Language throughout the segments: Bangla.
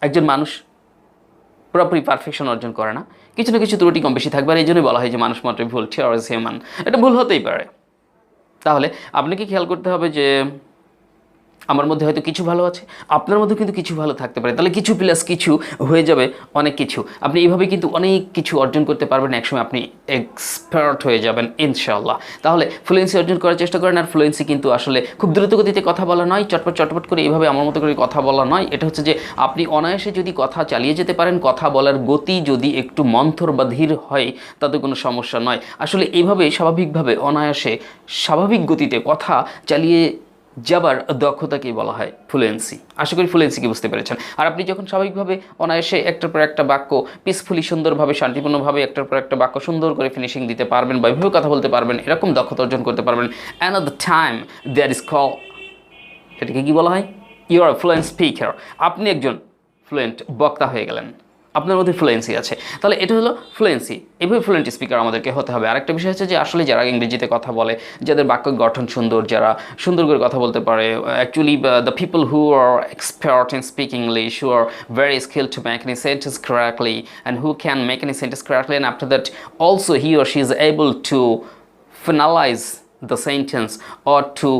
একজন মানুষ পুরোপুরি পারফেকশন অর্জন করে না, কিছু না কিছু ত্রুটি কম বেশি থাকবে, আর এই জন্যই বলা হয় যে মানুষ মাত্রই ভুল, হিউম্যান ইজ হিউম্যান। এটা ভুল হতেই পারে। তাহলে আপনাকে খেয়াল করতে হবে যে আমার মধ্যে হয়তো কিছু ভালো আছে, আপনার মধ্যে কিন্তু কিছু ভালো থাকতে পারে, তাহলে কিছু প্লাস কিছু হয়ে যাবে অনেক কিছু। আপনি এইভাবে কিন্তু অনেক কিছু অর্জন করতে পারবেন, একসময় আপনি এক্সপার্ট হয়ে যাবেন ইনশাআল্লাহ। তাহলে ফ্লুয়েন্সি অর্জন করার চেষ্টা করেন। আর ফ্লুয়েন্সি কিন্তু আসলে খুব দ্রুতগতিতে কথা বলা নয়, চটপট চটপট করে এইভাবে আমার মতো করে কথা বলা নয়। এটা হচ্ছে যে আপনি অনায়াসে যদি কথা চালিয়ে যেতে পারেন, কথা বলার গতি যদি একটু মন্থর বা ধীর হয় তাতে কোনো সমস্যা নয়। আসলে এইভাবে স্বাভাবিকভাবে অনায়াসে স্বাভাবিক গতিতে কথা চালিয়ে যাবার দক্ষতাকেই বলা হয় ফ্লুয়েন্সি। আশা করি ফ্লুয়েন্সিকে বুঝতে পেরেছেন। আর আপনি যখন স্বাভাবিকভাবে অনায়াসে একটার পর একটা বাক্য পিসফুলি সুন্দরভাবে শান্তিপূর্ণভাবে একটার পর একটা বাক্য সুন্দর করে ফিনিশিং দিতে পারবেন বা এভাবে কথা বলতে পারবেন, এরকম দক্ষতা অর্জন করতে পারবেন, another time that is call, এটাকে কী বলা হয়, ইউ আর ফ্লুয়েন্ট স্পিকার। আপনি একজন ফ্লুয়েন্ট বক্তা হয়ে গেলেন, আপনার মধ্যে ফ্লুয়েন্সি আছে। তাহলে এটা হলো ফ্লুয়েন্সি। এভাবে ফ্লুয়েন্ট স্পিকার আমাদেরকে হতে হবে। আরেকটা বিষয় হচ্ছে যে আসলে যারা ইংরেজিতে কথা বলে, যাদের বাক্য গঠন সুন্দর, যারা সুন্দর করে কথা বলতে পারে, actually the people who are expert in speaking English, who are very skill to make any sentence correctly and who can make any sentence correctly, and after that also he or she is able to finalize the sentence or to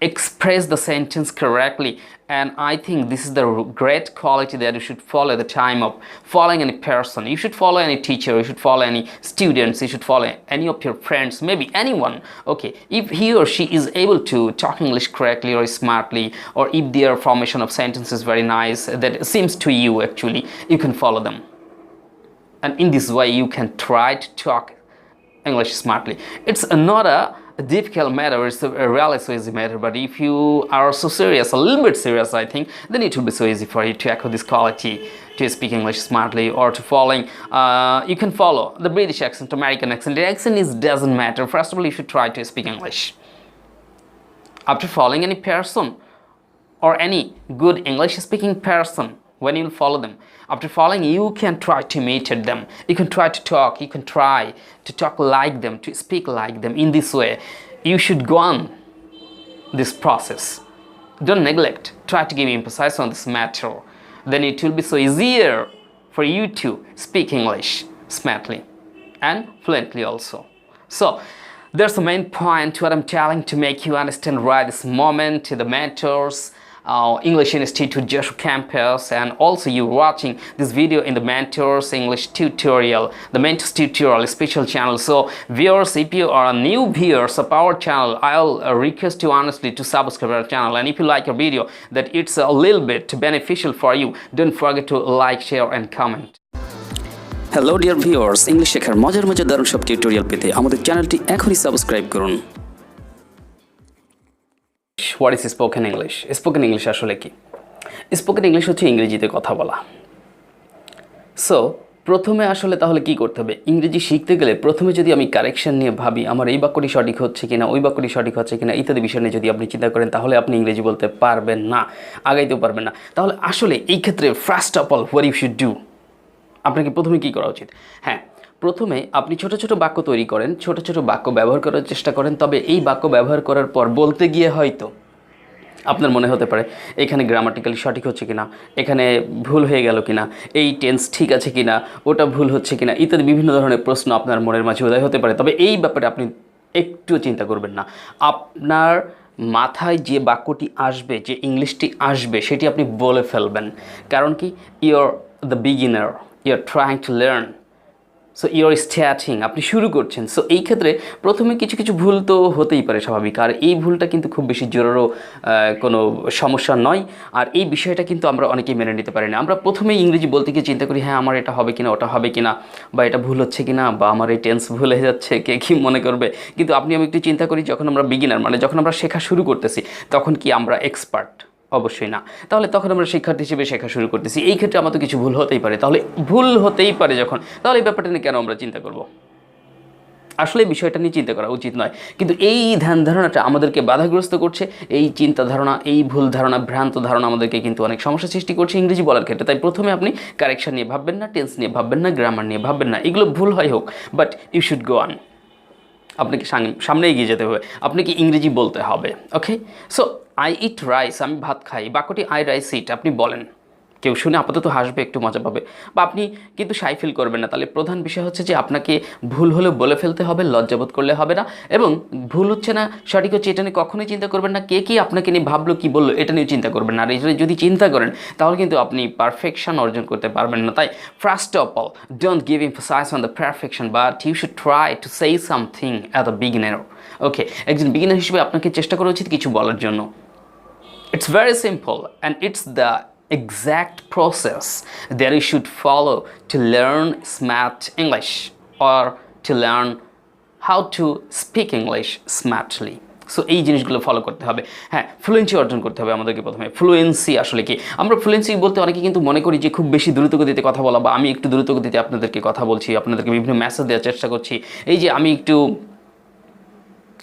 express the sentence correctly. And I think this is the great quality that you should follow at the time of following any person. You should follow any teacher, you should follow any students, you should follow any of your friends, maybe anyone. Okay, if he or she is able to talk English correctly or smartly, or if their formation of sentence is very nice, that seems to you actually, you can follow them. And in this way you can try to talk English smartly. It's not a difficult matter, it's a really so easy matter, but if you are so serious, a little bit serious, I think, then it will be so easy for you to acquire this quality to speak English smartly, or to following, you can follow the British accent, American accent. The accent doesn't matter. First of all, you should try to speak English. After following any person or any good English speaking person, when you follow them, after following, you can try to imitate them, you can try to talk, you can try to talk like them, to speak like them. In this way you should go on this process. Don't neglect, try to give emphasis on this matter, then it will be so easier for you to speak English smartly and fluently also. So there's the main point what I'm telling to make you understand right this moment, the mentors, English Institute Joshua Campus, and also you watching this video in the Mentors English Tutorial, the Mentors Tutorial special channel. So viewers, if you are new viewers of our channel, I'll request you honestly to subscribe our channel, and if you like our video that it's a little bit beneficial for you, don't forget to like, share and comment. Hello dear viewers, English শেখার মজার মজার দারুণ সব টিউটোরিয়াল পেতে আমাদের চ্যানেলটি এখনই সাবস্ক্রাইব করুন। What is spoken English? Spoken English আসলে কি? স্পোকেন ইংলিশ হচ্ছে ইংরেজিতে কথা বলা। সো প্রথমে আসলে তাহলে কি করতে হবে? ইংরেজি শিখতে গেলে প্রথমে যদি আমি কারেকশন নিয়ে ভাবি, আমার এই বাক্যটি সঠিক হচ্ছে কিনা, ওই বাক্যটি সঠিক হচ্ছে কিনা ইত্যাদি বিষয় নিয়ে যদি আপনি চিন্তা করেন, তাহলে আপনি ইংরেজি বলতে পারবেন না, আগাইতেও পারবেন না। তাহলে আসলে এই ক্ষেত্রে first of all what you should do, আপনাকে প্রথমে কী করা উচিত? হ্যাঁ, প্রথমে আপনি ছোট ছোট বাক্য তৈরি করেন, ছোট ছোট বাক্য ব্যবহার করার চেষ্টা করেন। তবে এই বাক্য ব্যবহার করার পর বলতে গিয়ে হয়তো আপনার মনে হতে পারে এখানে গ্রামাটিক্যালি সঠিক হচ্ছে কিনা, এখানে ভুল হয়ে গেল কিনা, এই টেন্স ঠিক আছে কিনা, ওটা ভুল হচ্ছে কিনা ইত্যাদি বিভিন্ন ধরনের প্রশ্ন আপনার মনের মাঝে উদয় হতে পারে। তবে এই ব্যাপারে আপনি একটুও চিন্তা করবেন না। আপনার মাথায় যে বাক্যটি আসবে, যে ইংলিশটি আসবে, সেটি আপনি বলে ফেলবেন। কারণ কি, you're the beginner, your trying to learn, so your starting, আপনি শুরু করছেন। সো এই ক্ষেত্রে প্রথমে কিছু কিছু ভুল তো হতেই পারে স্বাভাবিক, আর এই ভুলটা কিন্তু খুব বেশি জোরেরও কোনো সমস্যা নয়। আর এই বিষয়টা কিন্তু আমরা অনেকেই মেনে নিতে পারি না। আমরা প্রথমেই ইংরেজি বলতে গিয়ে চিন্তা করি, হ্যাঁ আমার এটা হবে কিনা, ওটা হবে কিনা, বা এটা ভুল হচ্ছে কিনা, বা আমার এই টেন্স ভুল হয়ে যাচ্ছে, কে কী মনে করবে। কিন্তু আপনি আমি একটু চিন্তা করি, যখন আমরা বিগিনার, মানে যখন আমরা শেখা শুরু করতেছি, তখন কি আমরা এক্সপার্ট? অবশ্যই না। তাহলে তখন আমরা শিক্ষার্থী হিসেবে শেখা শুরু করতেছি, এই ক্ষেত্রে আমাদের কিছু ভুল হতেই পারে। তাহলে ভুল হতেই পারে যখন, তাহলে এই ব্যাপারটা নিয়ে কেন আমরা চিন্তা করব? আসলে এই বিষয়টা নিয়ে চিন্তা করা উচিত নয়। কিন্তু এই ধ্যান ধারণাটা আমাদেরকে বাধাগ্রস্ত করছে। এই চিন্তা ধারণা, এই ভুল ধারণা, ভ্রান্ত ধারণা আমাদেরকে কিন্তু অনেক সমস্যা সৃষ্টি করছে ইংরেজি বলার ক্ষেত্রে। তাই প্রথমে আপনি কারেকশন নিয়ে ভাববেন না, টেন্স নিয়ে ভাববেন না, গ্রামার নিয়ে ভাববেন না। এগুলো ভুল হয় হোক, but you should go on. আপনাকে সামনে এগিয়ে যেতে হবে, আপনাকে ইংরেজি বলতে হবে। Okay, so I eat rice, আমি ভাত খাই, বাক্যটি আই রাইস ইট আপনি বলেন। কেউ শুনে আপাতত হাসবে, একটু মজা পাবে, বা আপনি কিন্তু শাই ফিল করবেন না। তাহলে প্রধান বিষয় হচ্ছে যে আপনাকে ভুল হলে বলে ফেলতে হবে, লজ্জাবোধ করলে হবে না, এবং ভুল হচ্ছে না সঠিক হচ্ছে এটা নিয়ে কখনোই চিন্তা করবেন না, কে আপনাকে নিয়ে ভাবলো কি বললো এটা নিয়ে চিন্তা করবেন না। আর এটা যদি চিন্তা করেন তাহলে কিন্তু আপনি পারফেকশন অর্জন করতে পারবেন না। তাই first of all, don't give emphasise on the perfection, but you should try to say something at the beginner. Okay, একজন বিগিনার হিসেবে আপনাকে চেষ্টা করা উচিত কিছু বলার জন্য। It's very simple, and it's the exact process that you should follow to learn smart English or to learn how to speak English smartly. So এই জিনিসগুলো ফলো করতে হবে। হ্যাঁ, ফ্লুয়েন্সি অর্জন করতে হবে আমাদেরকে প্রথমে। ফ্লুয়েন্সি আসলে কি? আমরা ফ্লুয়েন্সি বলতে অনেকে কিন্তু মনে করি যে খুব বেশি দ্রুতগতিতে কথা বলা, বা আমি একটু দ্রুতগতিতে আপনাদেরকে কথা বলছি, আপনাদেরকে বিভিন্ন মেসেজ দেওয়ার চেষ্টা করছি, এই যে আমি একটু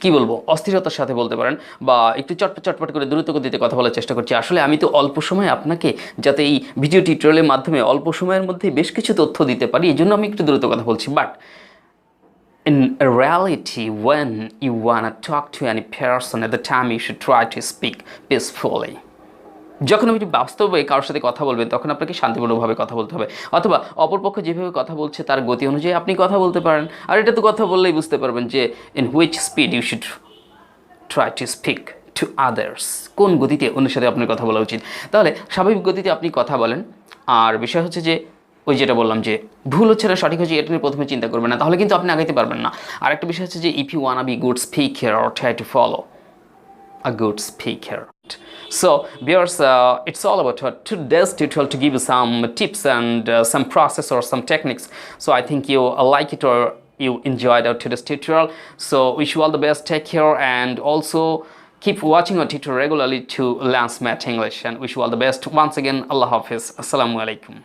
কি বলবো, অস্থিরতার সাথে বলতে পারেন, বা একটু চটপট চটপট করে দ্রুত গতিতে কথা বলার চেষ্টা করছি। আসলে আমি তো অল্প সময় আপনাকে যাতে এই ভিডিও টিউটোরিয়ালের মাধ্যমে অল্প সময়ের মধ্যে বেশ কিছু তথ্য দিতে পারি, এই জন্য আমি একটু দ্রুত কথা বলছি। But in reality, when you wanna talk to any person, at the time you should try to speak peacefully. যখন আপনি বাস্তবে কারোর সাথে কথা বলবেন তখন আপনাকে শান্তিপূর্ণভাবে কথা বলতে হবে, অথবা অপরপক্ষ যেভাবে কথা বলছে তার গতি অনুযায়ী আপনি কথা বলতে পারেন। আর এটা তো কথা বললেই বুঝতে পারবেন যে in which speed you should try to speak to others, কোন গতিতে অন্যের সাথে আপনার কথা বলা উচিত। তাহলে স্বাভাবিক গতিতে আপনি কথা বলেন। আর বিষয় হচ্ছে যে ওই যেটা বললাম যে ভুল হচ্ছে না সঠিক হচ্ছে এটা নিয়ে প্রথমে চিন্তা করবেন না, তাহলে কিন্তু আপনি আগাইতে পারবেন না। আর একটা বিষয় হচ্ছে যে if you wanna be good speaker or try to follow a good speaker. So viewers, it's all about today's tutorial to give you some tips and some process or some techniques. So I think you like it or you enjoyed our today's tutorial. So wish you all the best, take care, and also keep watching our tutorial regularly to learn smart English, and wish you all the best. Once again, Allah Hafiz. Assalamu alaikum.